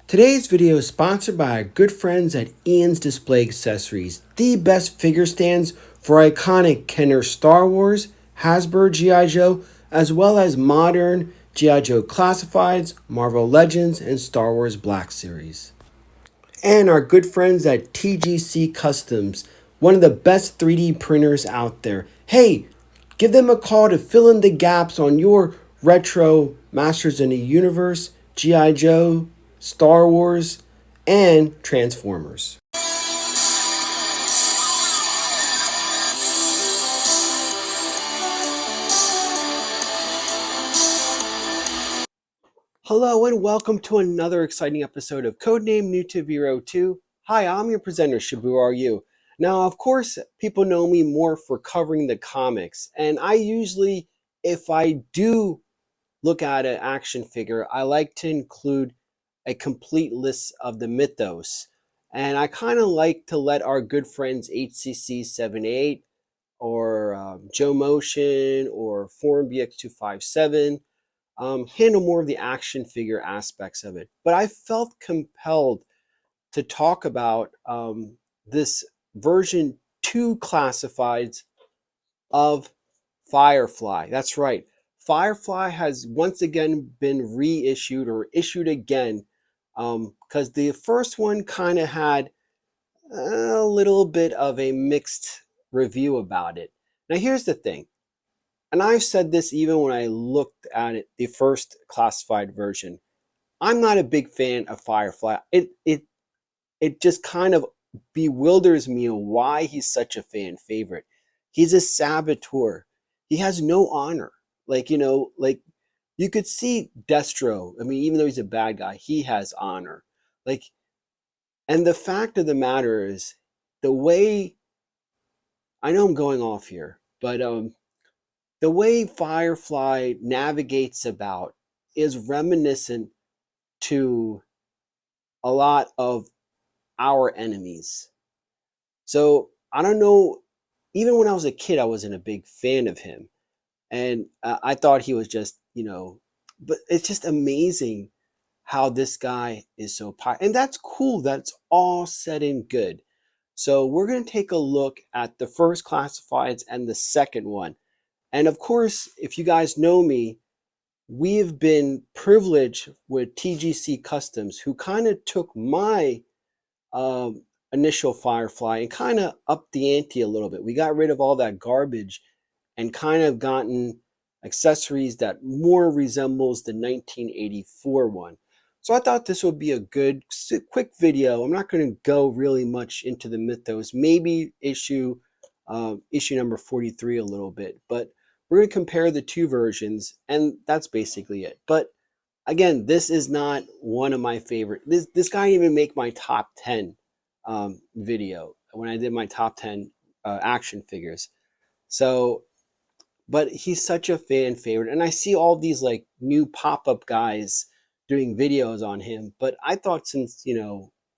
Today's video is sponsored by our good friends at Ian's Display Accessories, the best figure stands for iconic Kenner Star Wars, Hasbro G.I. Joe, as well as modern G.I. Joe Classifieds, Marvel Legends, and Star Wars Black Series. And our good friends at TGC Customs, one of the best 3D printers out there. Hey, give them a call to fill in the gaps on your retro Masters in the Universe, G.I. Joe, Star Wars, and Transformers. Hello and welcome to another exciting episode of Codename New to V.2. Hi, I'm your presenter, Shabu Are You. Now, of course, people know me more for covering the comics, and I usually, if I do look at an action figure, I like to include a complete list of the Mythos. And I kind of like to let our good friends HCC78 or Joe Motion or Forum BX257 handle more of the action figure aspects of it. But I felt compelled to talk about this version 2 classifieds of Firefly. That's right. Firefly has once again been reissued or issued again because the first one kind of had a little bit of a mixed review about it. Now, here's the thing, and I've said this even when I looked at it, the first classified version. I'm not a big fan of Firefly. It just kind of bewilders me why he's such a fan favorite. He's a saboteur. He has no honor. Like you could see Destro. I mean, even though he's a bad guy, he has honor. Like, and the fact of the matter is, the way I know I'm going off here, but the way Firefly navigates about is reminiscent to a lot of our enemies. So I don't know. Even when I was a kid, I wasn't a big fan of him, and I thought he was just, But it's just amazing how this guy is so popular, and that's cool. That's all said and good. So we're going to take a look at the first classifieds and the second one. And of course, if you guys know me, we have been privileged with TGC Customs, who kind of took my initial Firefly and kind of upped the ante a little bit. We got rid of all that garbage and kind of gotten accessories that more resembles the 1984 one. So I thought this would be a good quick video. I'm not going to go really much into the Mythos, maybe issue number 43 a little bit, but we're going to compare the two versions, and that's basically it. But again, this is not one of my favorite. This guy didn't even make my top 10 video when I did my top 10 action figures. So, but he's such a fan favorite, and I see all these like new pop-up guys doing videos on him. But I thought, since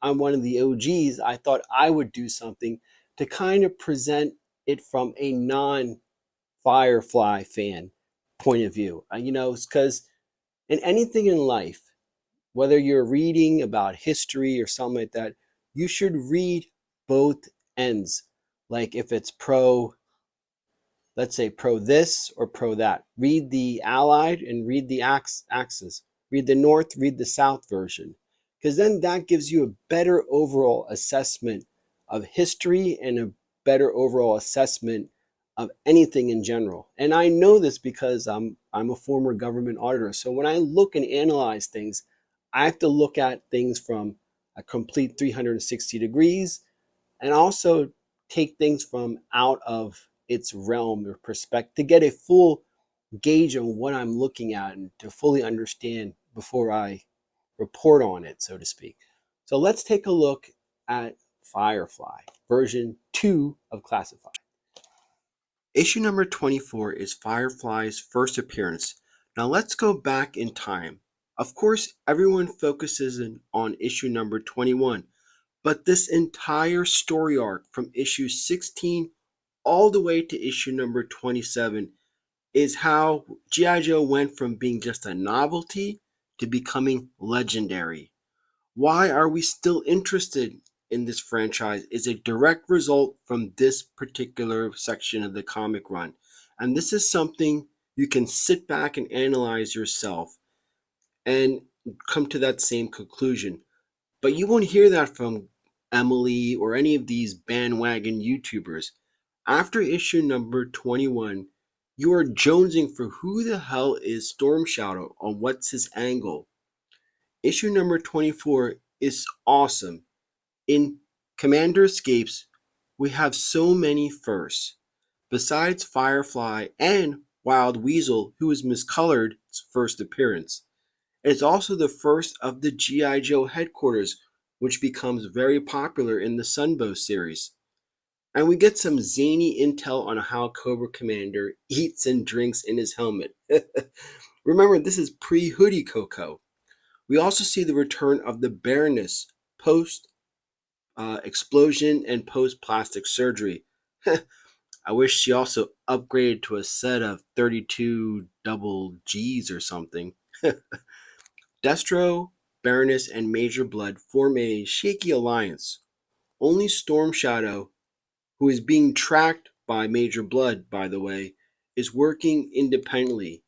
I'm one of the OGs, I thought I would do something to kind of present it from a non-Firefly fan point of view. Because in anything in life, whether you're reading about history or something like that, you should read both ends. Like if it's let's say pro this or pro that. Read the Allied and read the Axis. Read the North, read the South version. Because then that gives you a better overall assessment of history and a better overall assessment of anything in general. And I know this because I'm a former government auditor. So when I look and analyze things, I have to look at things from a complete 360 degrees, and also take things from out of its realm or perspective to get a full gauge on what I'm looking at and to fully understand before I report on it, so to speak. So let's take a look at Firefly version 2 of Classified. Issue number 24 is Firefly's first appearance. Now let's go back in time. Of course, everyone focuses on issue number 21, but this entire story arc from issue 16 all the way to issue number 27 is how G.I. Joe went from being just a novelty to becoming legendary. why are we still interested in this franchise is a direct result from this particular section of the comic run. And this is something you can sit back and analyze yourself and come to that same conclusion. But you won't hear that from Emily or any of these bandwagon YouTubers. After issue number 21, you are jonesing for who the hell is Storm Shadow or what's his angle. Issue number 24 is awesome. In Commander Escapes, we have so many firsts. Besides Firefly and Wild Weasel, who is Miscolored's first appearance. It's also the first of the G.I. Joe headquarters, which becomes very popular in the Sunbow series. And we get some zany intel on how Cobra Commander eats and drinks in his helmet. Remember, this is pre-Hoodie Coco. We also see the return of the Baroness post explosion and post plastic surgery. I wish she also upgraded to a set of 32 double G's or something. Destro, Baroness, and Major Blood form a shaky alliance. Only Storm Shadow, who is being tracked by Major Blood, by the way, is working independently.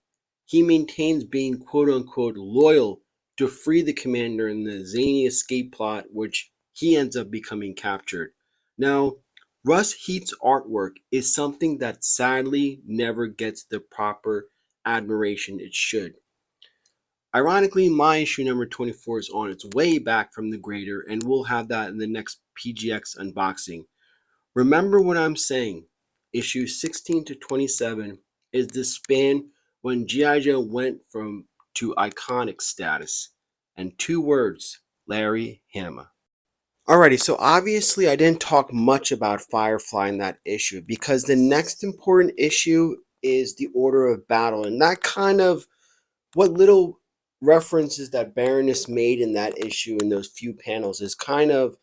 He maintains being quote-unquote loyal to free the commander in the zany escape plot, which he ends up becoming captured. Now, Russ Heat's artwork is something that sadly never gets the proper admiration it should. Ironically, my issue number 24 is on its way back from the grader, and we'll have that in the next PGX unboxing. Remember what I'm saying. Issue 16 to 27 is the span when G.I. Joe went to iconic status. And 2 words, Larry Hama. Alrighty, so obviously I didn't talk much about Firefly in that issue because the next important issue is the Order of Battle. And that kind of, what little references that Baroness made in that issue in those few panels is kind of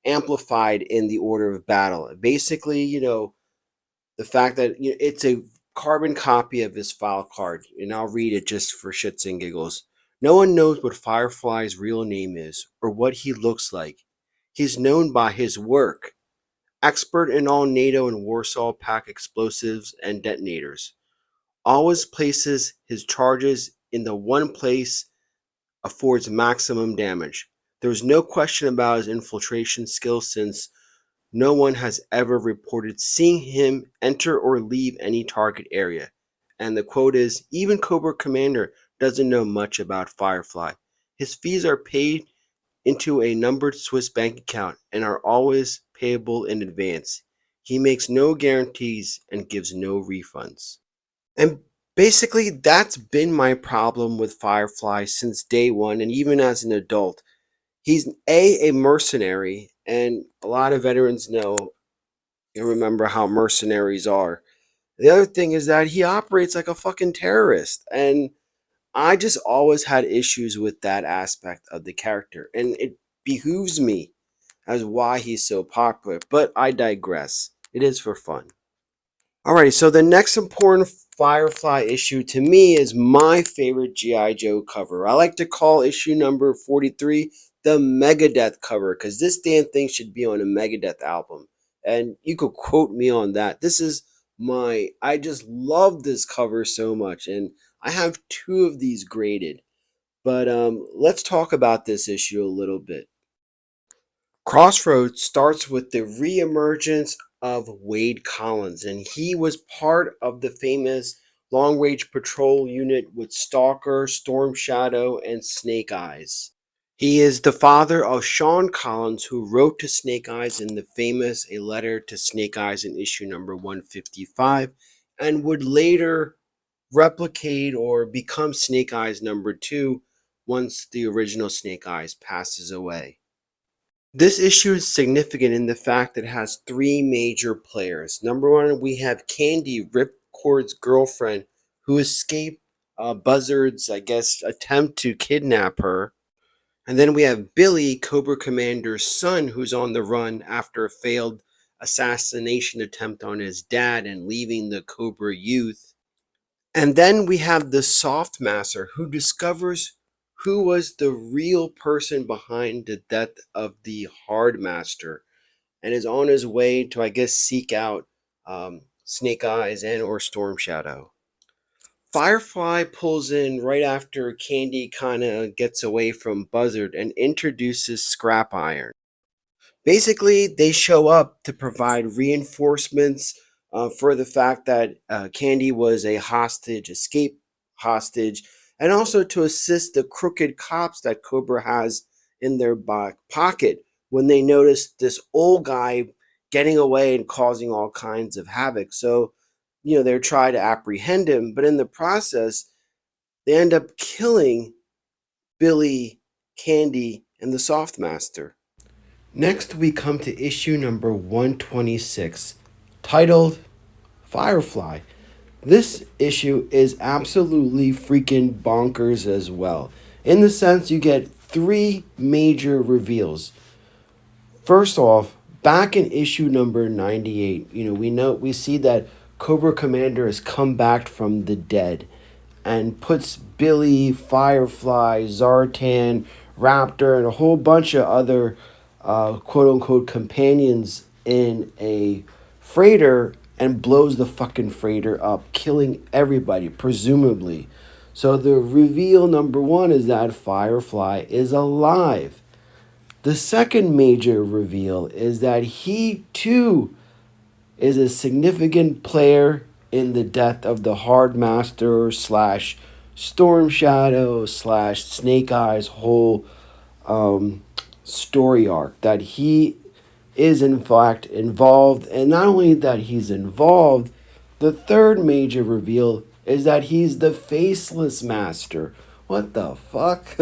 amplified in the Order of Battle. Basically, the fact that it's a carbon copy of his file card, and I'll read it just for shits and giggles. No one knows what Firefly's real name is or what he looks like. He's known by his work, expert in all NATO and Warsaw Pact explosives and detonators. Always places his charges in the one place affords maximum damage. There is no question about his infiltration skills since no one has ever reported seeing him enter or leave any target area. And the quote is, even Cobra Commander doesn't know much about Firefly. His fees are paid into a numbered Swiss bank account and are always payable in advance. He makes no guarantees and gives no refunds. And basically, that's been my problem with Firefly since day one, and even as an adult. He's a mercenary, and a lot of veterans know and remember how mercenaries are. The other thing is that he operates like a fucking terrorist, and I just always had issues with that aspect of the character, and it behooves me as why he's so popular, but I digress. It is for fun. Alrighty, so the next important Firefly issue to me is my favorite G.I. Joe cover. I like to call issue number 43 the Megadeth cover because this damn thing should be on a Megadeth album. And you could quote me on that. I just love this cover so much, and I have 2 of these graded. But let's talk about this issue a little bit. Crossroads starts with the re-emergence of Wade Collins, and he was part of the famous long-range patrol unit with Stalker, Storm Shadow, and Snake Eyes. He is the father of Sean Collins, who wrote to Snake Eyes in the famous A Letter to Snake Eyes in issue number 155, and would later replicate or become Snake Eyes number 2 once the original Snake Eyes passes away. This issue is significant in the fact that it has 3 major players. Number 1, we have Candy, Ripcord's girlfriend, who escaped Buzzard's, attempt to kidnap her. And then we have Billy, Cobra Commander's son, who's on the run after a failed assassination attempt on his dad and leaving the Cobra youth. And then we have the Soft Master, who discovers who was the real person behind the death of the Hardmaster and is on his way to, I guess, seek out Snake Eyes and or Storm Shadow. Firefly pulls in right after Candy kind of gets away from Buzzard and introduces Scrap Iron. Basically, they show up to provide reinforcements for the fact that Candy was a hostage, escape hostage, and also to assist the crooked cops that Cobra has in their back pocket when they notice this old guy getting away and causing all kinds of havoc. So, they try to apprehend him, but in the process, they end up killing Billy, Candy, and the Softmaster. Next, we come to issue number 126, titled Firefly. This issue is absolutely freaking bonkers as well. In the sense, you get three major reveals. First off, back in issue number 98, we see that Cobra Commander has come back from the dead and puts Billy, Firefly, Zartan, Raptor, and a whole bunch of other quote-unquote companions in a freighter and blows the fucking freighter up, killing everybody, presumably. So the reveal number one is that Firefly is alive. The second major reveal is that he too is a significant player in the death of the Hardmaster slash Storm Shadow slash Snake Eyes whole story arc. That he is in fact involved, and not only that he's involved, the third major reveal is that he's the Faceless Master. What the fuck?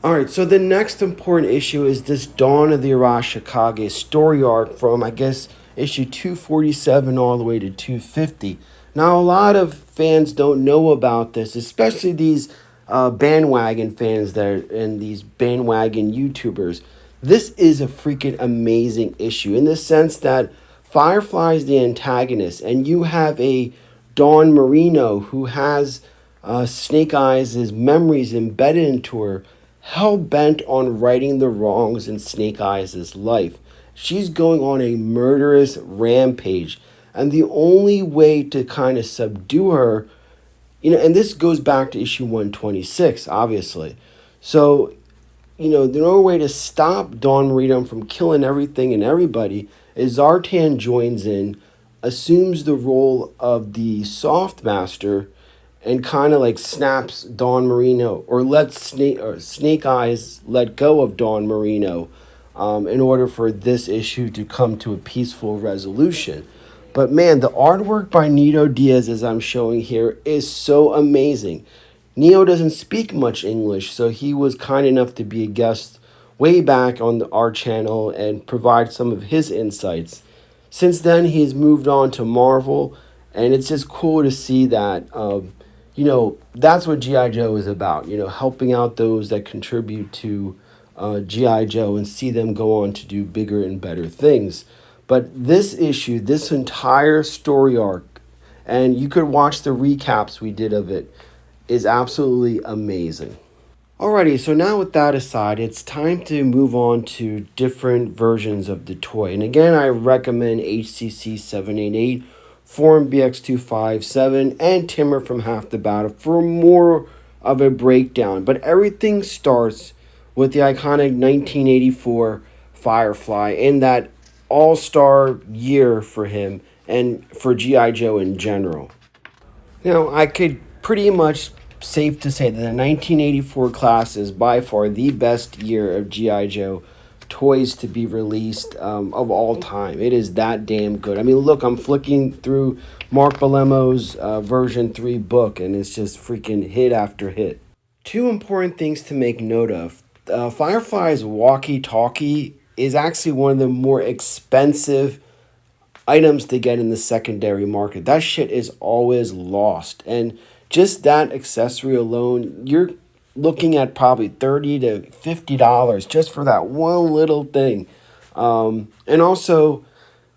Alright, so the next important issue is this Dawn of the Arashikage story arc from, I guess, issue 247 all the way to 250. Now, a lot of fans don't know about this, especially these bandwagon fans that are, and these bandwagon YouTubers. This is a freaking amazing issue in the sense that Firefly is the antagonist, and you have a Dawn Marino who has Snake Eyes' memories embedded into her, hell bent on righting the wrongs in Snake Eyes' life. She's going on a murderous rampage, and the only way to kind of subdue her, and this goes back to issue 126, obviously. So, the only way to stop Dawn Marino from killing everything and everybody is Zartan joins in, assumes the role of the Soft Master, and kind of like snaps Dawn Marino, or lets Snake Eyes let go of Dawn Marino in order for this issue to come to a peaceful resolution. But man, the artwork by Nito Diaz, as I'm showing here, is so amazing. Neo doesn't speak much English, so he was kind enough to be a guest way back on our channel and provide some of his insights. Since then, he's moved on to Marvel, and it's just cool to see that that's what G.I. Joe is about, helping out those that contribute to G.I. Joe and see them go on to do bigger and better things. But this issue, this entire story arc, and you could watch the recaps we did of it, is absolutely amazing. Alrighty, so now with that aside, it's time to move on to different versions of the toy. And again, I recommend HCC 788, Forum BX257, and Timmer from Half the Battle for more of a breakdown. But everything starts with the iconic 1984 Firefly and that all-star year for him and for G.I. Joe in general. Now, I could pretty much safe to say that the 1984 class is by far the best year of G.I. Joe toys to be released of all time. It is that damn good. I mean, look, I'm flicking through Mark Balemo's version 3 book, and it's just freaking hit after hit. Two important things to make note of. Firefly's walkie-talkie is actually one of the more expensive items to get in the secondary market. That shit is always lost. And just that accessory alone, you're looking at probably $30 to $50 just for that one little thing. And also,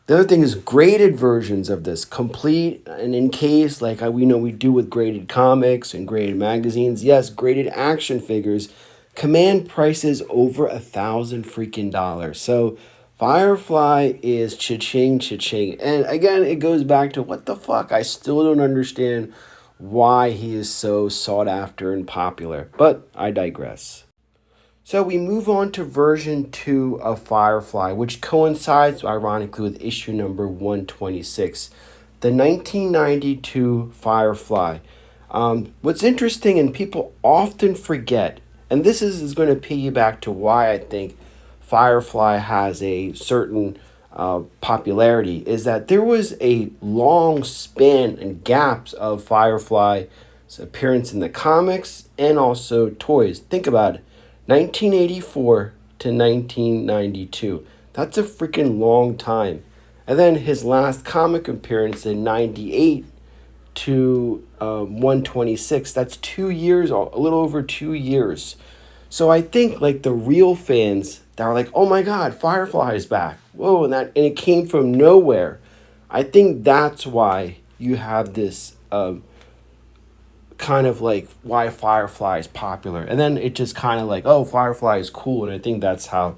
The other thing is graded versions of this, complete and in case, like we know we do with graded comics and graded magazines. Yes, graded action figures command prices over $1,000 freaking dollars. So Firefly is cha-ching, cha-ching. And again, it goes back to what the fuck? I still don't understand why he is so sought after and popular. But I digress. So we move on to version 2 of Firefly, which coincides ironically with issue number 126, the 1992 Firefly. What's interesting and people often forget, and this is going to piggyback to why I think Firefly has a certain popularity, is that there was a long span and gaps of Firefly's appearance in the comics and also toys. Think about it. 1984 to 1992. That's a freaking long time. And then his last comic appearance in 98 to 126. That's 2 years, a little over 2 years. So I think like the real fans that are like, oh my God, Firefly is back. Whoa, and it came from nowhere. I think that's why you have this kind of like why Firefly is popular. And then it just kind of like, oh, Firefly is cool. And I think that's how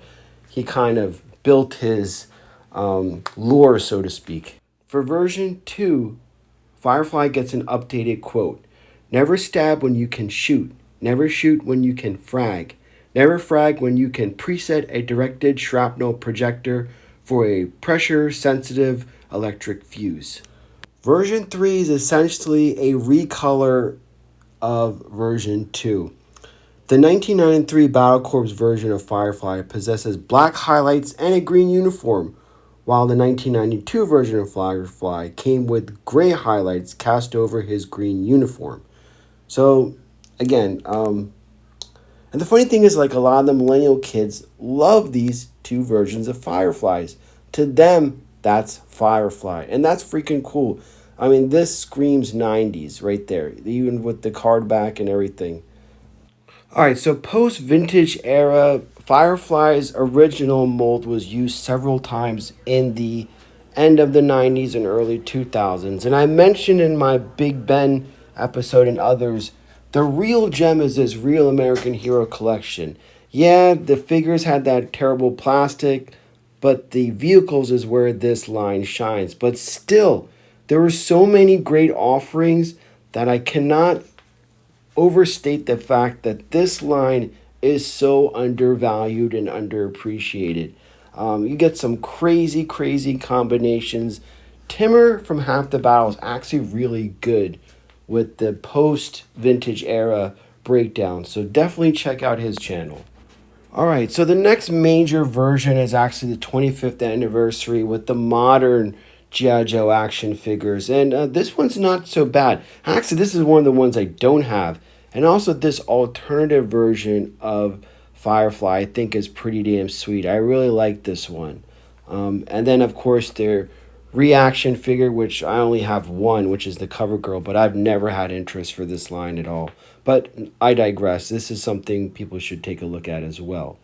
he kind of built his lore, so to speak. For version 2, Firefly gets an updated quote. Never stab when you can shoot. Never shoot when you can frag. Never frag when you can preset a directed shrapnel projector for a pressure-sensitive electric fuse. Version 3 is essentially a recolor of version 2. The 1993 Battle Corps version of Firefly possesses black highlights and a green uniform, while the 1992 version of Firefly came with gray highlights cast over his green uniform. So, again, and the funny thing is, like, a lot of the millennial kids love these two versions of Fireflies. To them, that's Firefly, and that's freaking cool. I mean, this screams 90s right there, even with the card back and everything. All right, so post-vintage era, Firefly's original mold was used several times in the end of the 90s and early 2000s. And I mentioned in my Big Ben episode and others, the real gem is this Real American Hero collection. Yeah, the figures had that terrible plastic, but the vehicles is where this line shines. But still, there were so many great offerings that I cannot overstate the fact that this line is so undervalued and underappreciated. You get some crazy, crazy combinations. Timur from Half the Battle is actually really good with the post-vintage era breakdown, so definitely check out his channel. All right, so the next major version is actually the 25th anniversary with the modern GIJoe action figures. And this one's not so bad. Actually, this is one of the ones I don't have. And also this alternative version of Firefly I think is pretty damn sweet. I really like this one. And then, of course, their reaction figure, which I only have one, which is the Cover Girl, but I've never had interest for this line at all. But I digress. This is something people should take a look at as well.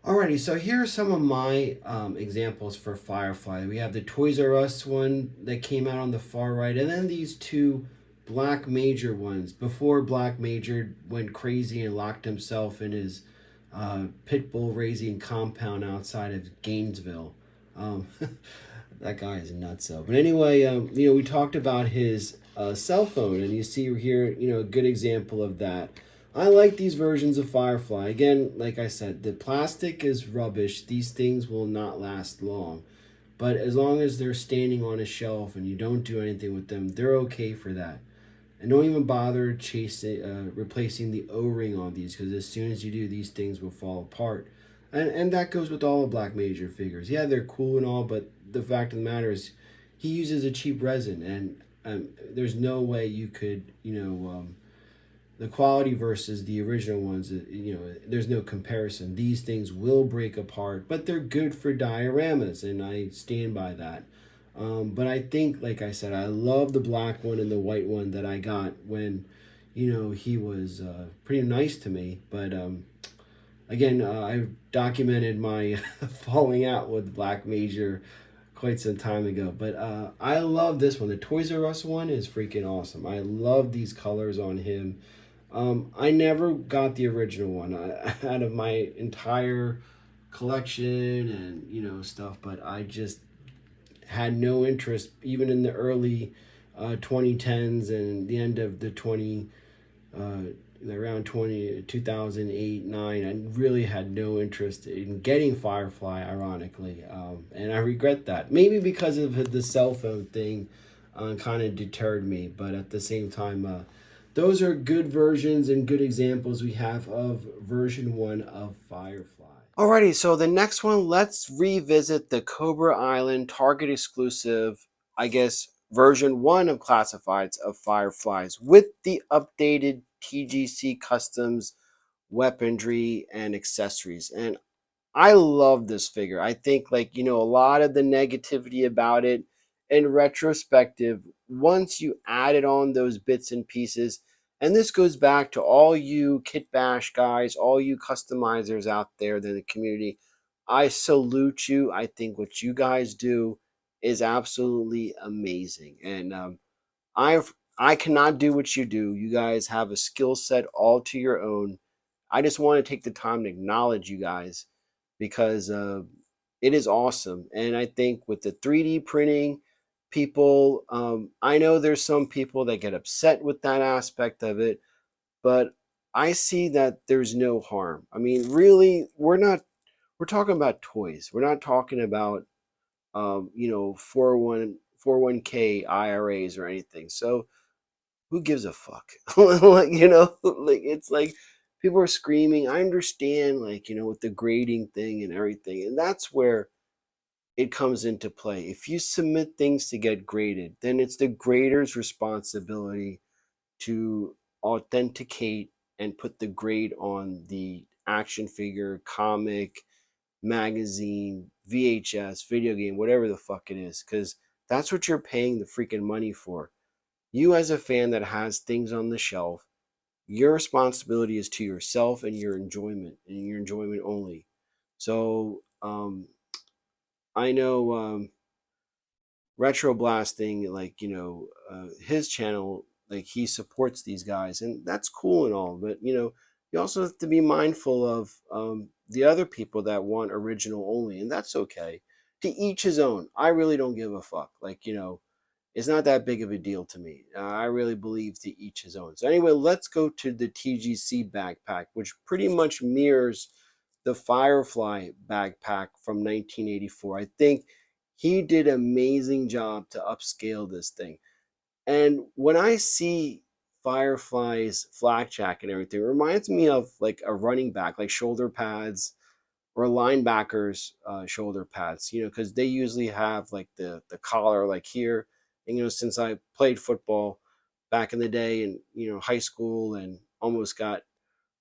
Alrighty, so here are some of my examples for Firefly. We have the Toys R Us one that came out on the far right, and then these two Black Major ones. Before Black Major went crazy and locked himself in his pit bull raising compound outside of Gainesville. That guy is nutso. But anyway, we talked about his cell phone, and you see here, a good example of that. I like these versions of Firefly. Again, like I said, the plastic is rubbish. These things will not last long. But as long as they're standing on a shelf and you don't do anything with them, they're okay for that. And don't even bother replacing the O-ring on these, because as soon as you do, these things will fall apart. And that goes with all the Black Major figures. Yeah, they're cool and all, but the fact of the matter is he uses a cheap resin, and there's no way you could, the quality versus the original ones, there's no comparison. These things will break apart, but they're good for dioramas, and I stand by that. But I think, like I said, I love the black one and the white one that I got when, he was pretty nice to me. But again, I documented my falling out with Black Major quite some time ago. But I love this one. The Toys R Us one is freaking awesome. I love these colors on him. I never got the original one out of my entire collection and stuff, but I just had no interest even in the early 2010s and the end of the 20 around 2008 9. I really had no interest in getting Firefly, ironically, and I regret that, maybe because of the cell phone thing. Kind of deterred me, but at the same time, those are good versions and good examples we have of version 1 of Firefly. Alrighty, so the next one, let's revisit the Cobra Island Target exclusive, I guess, version 1 of Classifieds of Fireflies with the updated TGC customs, weaponry, and accessories. And I love this figure. I think, like, a lot of the negativity about it in retrospective, once you added on those bits and pieces, and this goes back to all you Kit Bash guys, all you customizers out there in the community, I salute you. I think what you guys do is absolutely amazing. And I cannot do what you do. You guys have a skill set all to your own. I just want to take the time to acknowledge you guys because it is awesome. And I think with the 3D printing, people, I know there's some people that get upset with that aspect of it, but I see that there's no harm. I mean, really, we're talking about toys. We're not talking about, 401k IRAs or anything. So who gives a fuck? Like, like, it's like people are screaming. I understand, like, with the grading thing and everything. And that's where it comes into play. If you submit things to get graded, then it's the grader's responsibility to authenticate and put the grade on the action figure, comic, magazine, VHS, video game, whatever the fuck it is, because that's what you're paying the freaking money for. You, as a fan that has things on the shelf, your responsibility is to yourself and your enjoyment only. So I know Retro Blasting, like, his channel, like, he supports these guys, and that's cool and all, but you also have to be mindful of the other people that want original only, and that's okay. To each his own. I really don't give a fuck. Like, it's not that big of a deal to me. I really believe to each his own. So anyway, let's go to the TGC backpack, which pretty much mirrors the Firefly backpack from 1984. I think he did an amazing job to upscale this thing. And when I see Firefly's flak jacket and everything, it reminds me of like a running back, like shoulder pads, or linebackers shoulder pads, because they usually have like the collar like here. And since I played football back in the day in high school and almost got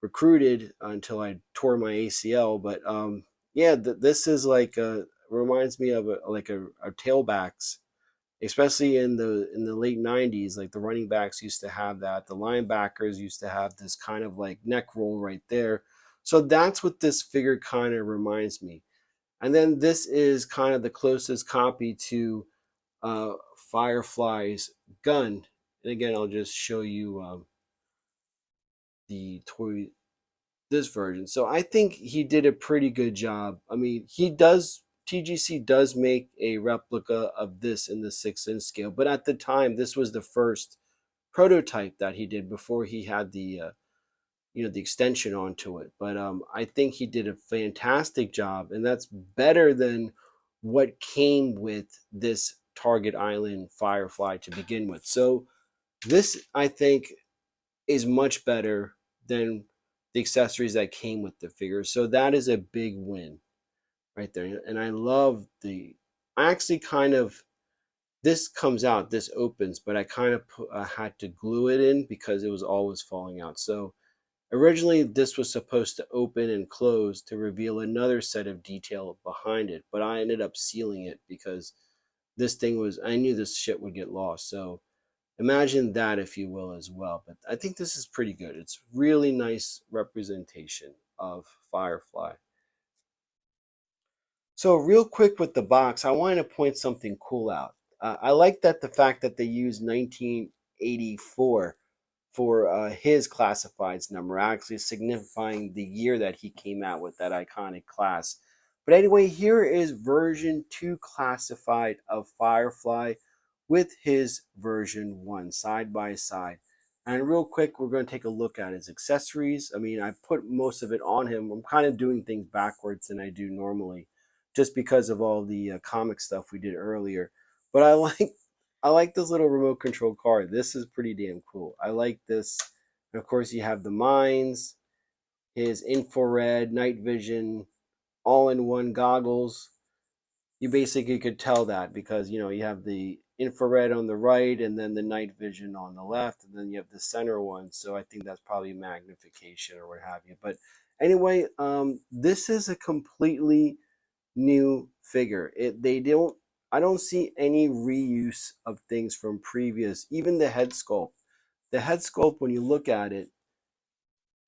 recruited until I tore my ACL, but yeah, this is like reminds me of a tailbacks, especially in the late 90s. Like, the running backs used to have that, the linebackers used to have this kind of like neck roll right there. So that's what this figure kind of reminds me. And then this is kind of the closest copy to Firefly's gun. And again, I'll just show you the toy, this version. So I think he did a pretty good job. I mean, TGC does make a replica of this in the 6-inch scale, but at the time, this was the first prototype that he did before he had the extension onto it. But I think he did a fantastic job, and that's better than what came with this Target Island Firefly to begin with. So this, I think, is much better than the accessories that came with the figure. So that is a big win right there. And I love I actually kind of, this comes out, this opens, but I kind of had to glue it in because it was always falling out. So originally, this was supposed to open and close to reveal another set of detail behind it, but I ended up sealing it because I knew this shit would get lost. So imagine that, if you will, as well. But I think this is pretty good. It's really nice representation of Firefly. So real quick with the box, I wanted to point something cool out. I like that the fact that they used 1984 for his classifieds number, actually signifying the year that he came out with that iconic class. But anyway, here is version 2 classified of Firefly with his version 1 side by side. And real quick, we're going to take a look at his accessories. I mean, I put most of it on him. I'm kind of doing things backwards than I do normally, just because of all the comic stuff we did earlier. But I like this little remote control car. This is pretty damn cool. I like this. And of course, you have the mines, his infrared, night vision, all-in-one goggles. You basically could tell that because, you know, you have the infrared on the right and then the night vision on the left, and then you have the center one. So I think that's probably magnification or what have you. But anyway, this is a completely new figure. I don't see any reuse of things from previous, even the head sculpt. The head sculpt, when you look at it,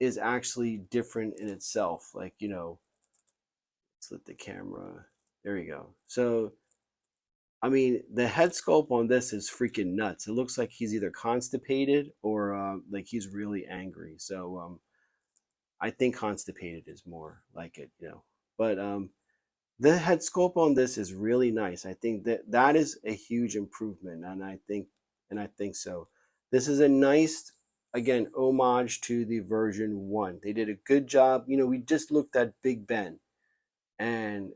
is actually different in itself. Like, you know, let's let the camera, there you go. So, I mean, the head sculpt on this is freaking nuts. It looks like he's either constipated or like he's really angry. So, I think constipated is more like it, you know. But the head sculpt on this is really nice. I think that is a huge improvement, and I think so. This is a nice, again, homage to the version 1. They did a good job. You know, we just looked at Big Ben, and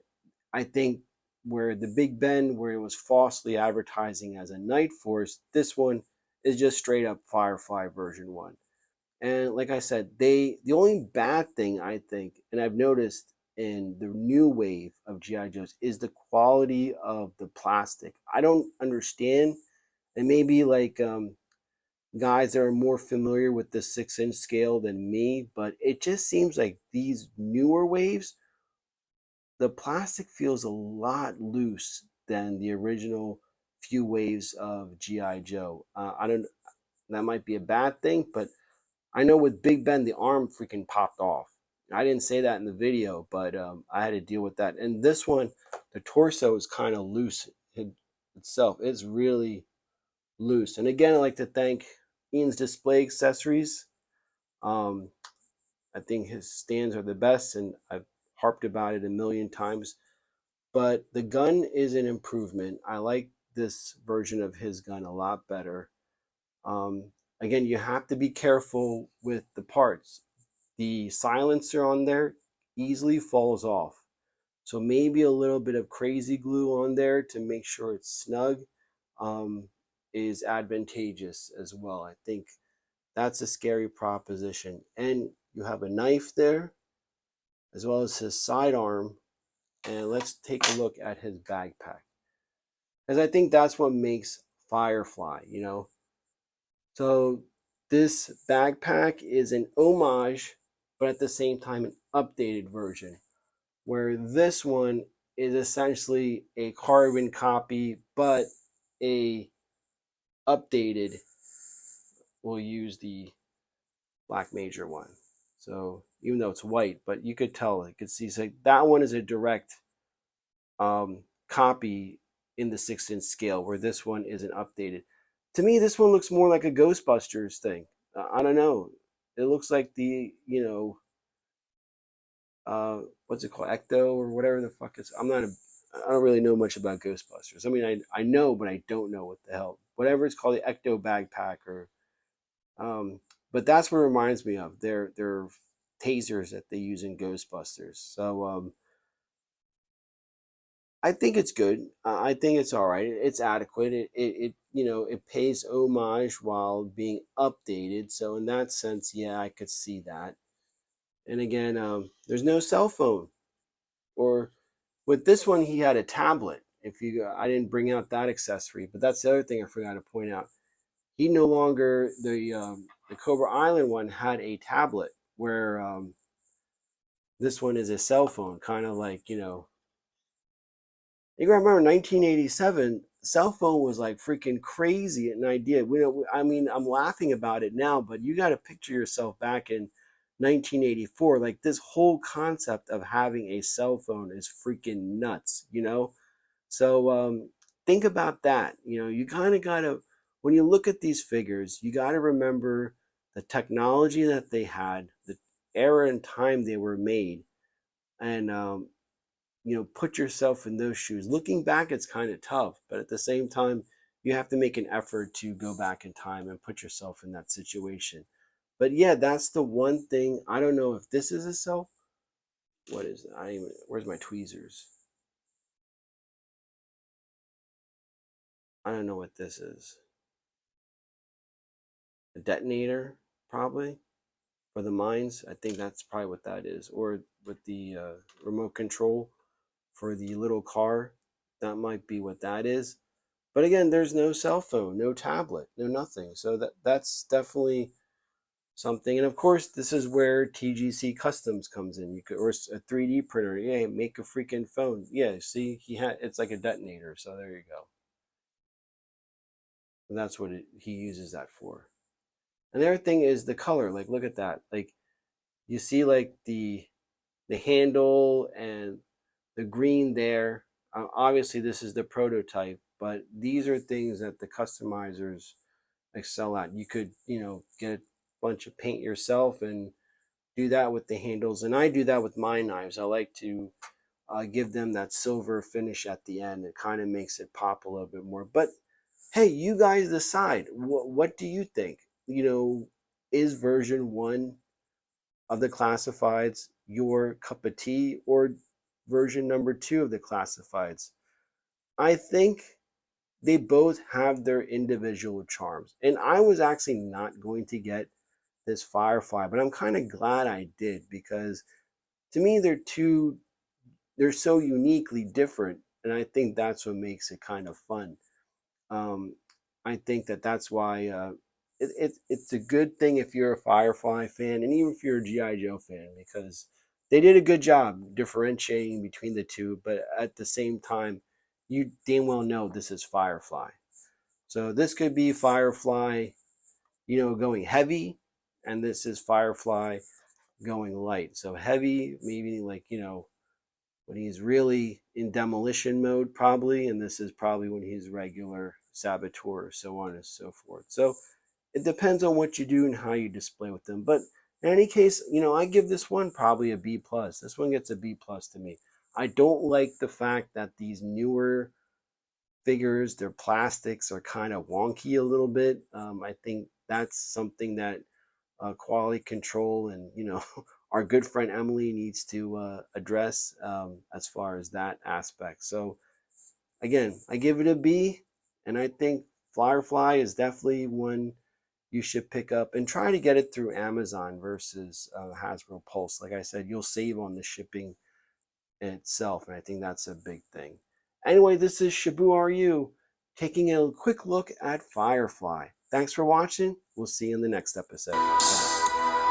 I think where the Big Ben, where it was falsely advertising as a Night Force, this one is just straight up Firefly version 1. And like I said, the only bad thing I think, and I've noticed in the new wave of GI Joes, is the quality of the plastic. I don't understand, and maybe like guys that are more familiar with the 6-inch scale than me, but it just seems like these newer waves, the plastic feels a lot loose than the original few waves of GI Joe. I don't. That might be a bad thing, but I know with Big Ben, the arm freaking popped off. I didn't say that in the video, but I had to deal with that. And this one, the torso is kind of loose itself. It's really loose. And again, I'd like to thank Ian's Display Accessories. Um, I think his stands are the best, and I've harped about it a million times. But the gun is an improvement. I like this version of his gun a lot better. Again, you have to be careful with the parts. The silencer on there easily falls off. So maybe a little bit of crazy glue on there to make sure it's snug is advantageous as well. I think that's a scary proposition. And you have a knife there as well as his sidearm. And let's take a look at his backpack, because I think that's what makes Firefly, you know. So this backpack is an homage, but at the same time an updated version, where this one is essentially a carbon copy, but a updated. We'll use the Black Major one. So even though it's white, but you could tell, you could see, so that one is a direct copy in the 6-inch scale, where this one is an updated. To me, this one looks more like a Ghostbusters thing. I don't know. It looks like the, you know, what's it called, Ecto or whatever the fuck is. I don't really know much about Ghostbusters. I mean, I know, but I don't know what the hell. Whatever it's called, the Ecto backpack or, but that's what it reminds me of. They're tasers that they use in Ghostbusters. So I think it's good. I think it's all right. It's adequate. It you know, it pays homage while being updated. So in that sense, yeah, I could see that. And again, there's no cell phone. Or with this one, he had a tablet. I didn't bring out that accessory, but that's the other thing I forgot to point out. He no longer, the Cobra Island one had a tablet, where this one is a cell phone, kind of like, you know. You gotta remember 1987, cell phone was like freaking crazy an idea. I mean, I'm laughing about it now, but you got to picture yourself back in 1984. Like, this whole concept of having a cell phone is freaking nuts, you know? So think about that. You know, you kind of gotta, when you look at these figures, you gotta remember the technology that they had, the era and time they were made, and you know, put yourself in those shoes. Looking back, it's kind of tough, but at the same time, you have to make an effort to go back in time and put yourself in that situation. But yeah, that's the one thing. I don't know if this is a cell. What is it? Where's my tweezers? I don't know what this is. A detonator, probably, for the mines. I think that's probably what that is. Or with the remote control for the little car, that might be what that is. But again, there's no cell phone, no tablet, no nothing. So that's definitely something. And of course, this is where TGC Customs comes in. You could, or a 3D printer. Yeah, make a freaking phone. Yeah, see, it's like a detonator. So there you go. And that's what he uses that for. And the other thing is the color. Like, look at that. Like, you see, like the handle and the green there. Obviously, this is the prototype, but these are things that the customizers excel at. You could, you know, get a bunch of paint yourself and do that with the handles. And I do that with my knives. I like to give them that silver finish at the end. It kind of makes it pop a little bit more. But hey, you guys decide. What do you think? You know, is version 1 of the classifieds your cup of tea, or version number 2 of the classifieds? I think they both have their individual charms. And I was actually not going to get this Firefly, but I'm kind of glad I did, because to me they're so uniquely different, and I think that's what makes it kind of fun. I think that's why it's a good thing if you're a Firefly fan, and even if you're a G.I. Joe fan, because they did a good job differentiating between the two, but at the same time, you damn well know this is Firefly. So this could be Firefly, you know, going heavy, and this is Firefly going light. So heavy, maybe like, you know, when he's really in demolition mode, probably, and this is probably when he's regular saboteur, so on and so forth. So it depends on what you do and how you display with them. But in any case, you know, I give this one probably a B+. This one gets a B+ to me. I don't like the fact that these newer figures, their plastics are kind of wonky a little bit. I think that's something that quality control and, you know, our good friend Emily needs to address as far as that aspect. So again, I give it a B, and I think Firefly is definitely one you should pick up, and try to get it through Amazon versus Hasbro Pulse. Like I said, you'll save on the shipping itself, and I think that's a big thing. Anyway, this is ShabuRU taking a quick look at Firefly. Thanks for watching. We'll see you in the next episode. Bye-bye.